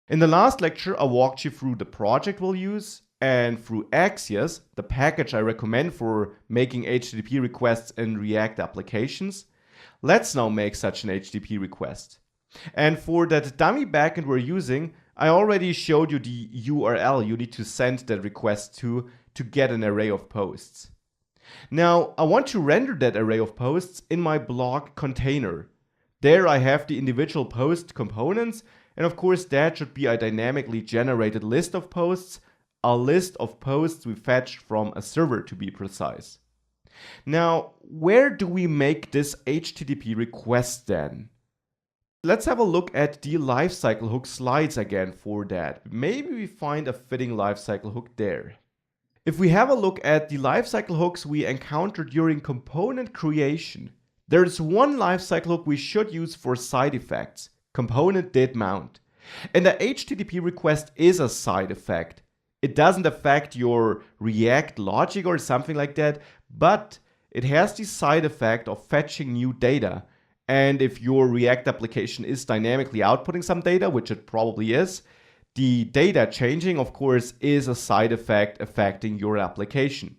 In the last lecture, I walked you through the project we'll use and through Axios, the package I recommend for making HTTP requests in React applications. Let's now make such an HTTP request. And for that dummy backend we're using, I already showed you the URL you need to send that request to get an array of posts. Now, I want to render that array of posts in my blog container. There I have the individual post components, and of course that should be a dynamically generated list of posts, a list of posts we fetched from a server to be precise. Now, where do we make this HTTP request then? Let's have a look at the lifecycle hook slides again for that. Maybe we find a fitting lifecycle hook there. If we have a look at the lifecycle hooks we encountered during component creation, there's one lifecycle hook we should use for side effects, component did mount. And the HTTP request is a side effect. It doesn't affect your React logic or something like that, but it has the side effect of fetching new data. And if your React application is dynamically outputting some data, which it probably is, the data changing, of course, is a side effect affecting your application.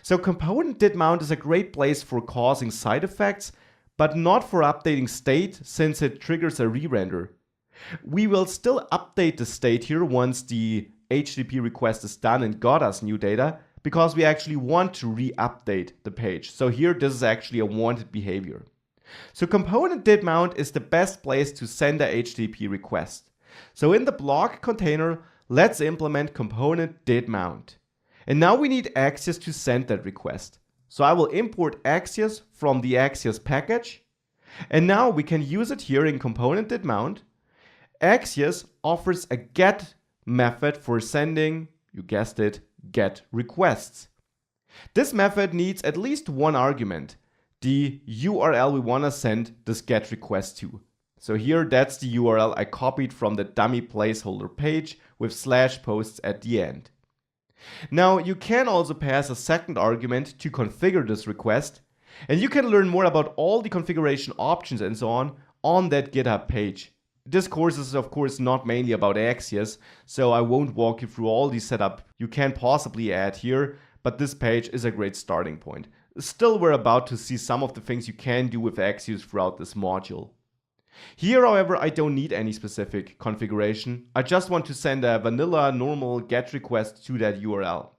So component did mount is a great place for causing side effects, but not for updating state since it triggers a re-render. We will still update the state here once the HTTP request is done and got us new data, because we actually want to re-update the page. So here, this is actually a wanted behavior. So component did mount is the best place to send a HTTP request. So in the blog container, let's implement component did mount. And now we need Axios to send that request. So I will import Axios from the Axios package. And now we can use it here in component did mount. Axios offers a get method for sending, you guessed it, get requests. This method needs at least one argument, the URL we want to send this get request to. So here, that's the URL I copied from the dummy placeholder page with /posts at the end. Now, you can also pass a second argument to configure this request, and you can learn more about all the configuration options and so on that GitHub page. This course is of course not mainly about Axios, so I won't walk you through all the setup you can possibly add here, but this page is a great starting point. Still, we're about to see some of the things you can do with Axios throughout this module. Here, however, I don't need any specific configuration. I just want to send a vanilla normal GET request to that URL.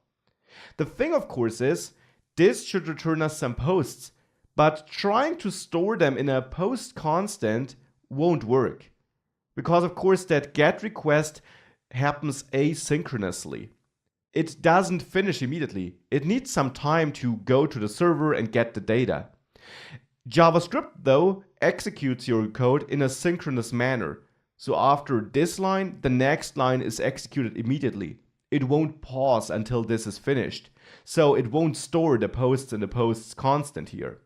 The thing, of course, is this should return us some posts, but trying to store them in a post constant won't work. Because, of course, that GET request happens asynchronously. It doesn't finish immediately. It needs some time to go to the server and get the data. JavaScript, though, executes your code in a synchronous manner. So after this line, the next line is executed immediately. It won't pause until this is finished. So it won't store the posts in the posts constant here.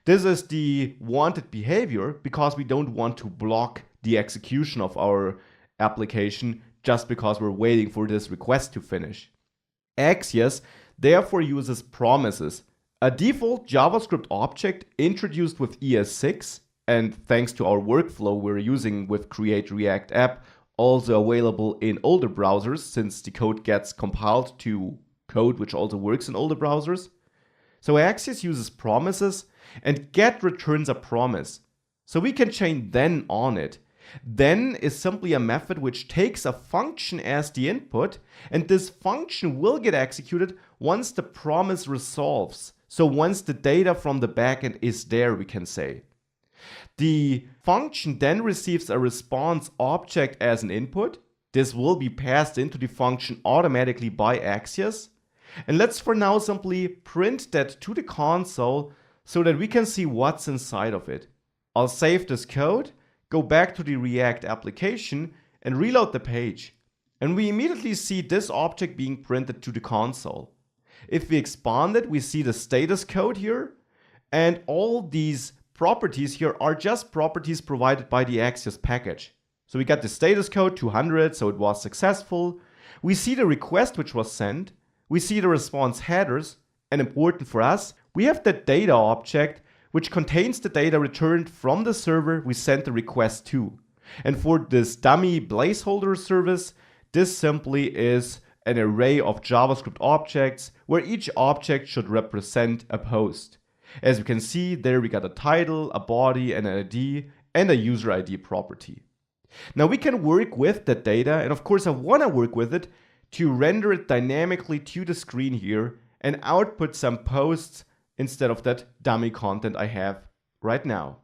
This is the wanted behavior because we don't want to block the execution of our application just because we're waiting for this request to finish. Axios therefore uses promises, a default JavaScript object introduced with ES6, and thanks to our workflow we're using with Create React App, also available in older browsers since the code gets compiled to code which also works in older browsers. So Axios uses promises, and get returns a promise. So we can chain then on it. Then is simply a method which takes a function as the input, and this function will get executed once the promise resolves. So once the data from the backend is there, we can say. The function then receives a response object as an input. This will be passed into the function automatically by Axios. And let's for now simply print that to the console so that we can see what's inside of it. I'll save this code, go back to the React application and reload the page. And we immediately see this object being printed to the console. If we expand it, we see the status code here, and all these properties here are just properties provided by the Axios package. So we got the status code 200, so it was successful. We see the request which was sent. We see the response headers, and important for us, we have the data object which contains the data returned from the server we sent the request to. And for this dummy placeholder service, this simply is an array of JavaScript objects where each object should represent a post. As you can see, there we got a title, a body, an ID, and a user ID property. Now we can work with that data, and of course I want to work with it to render it dynamically to the screen here and output some posts instead of that dummy content I have right now.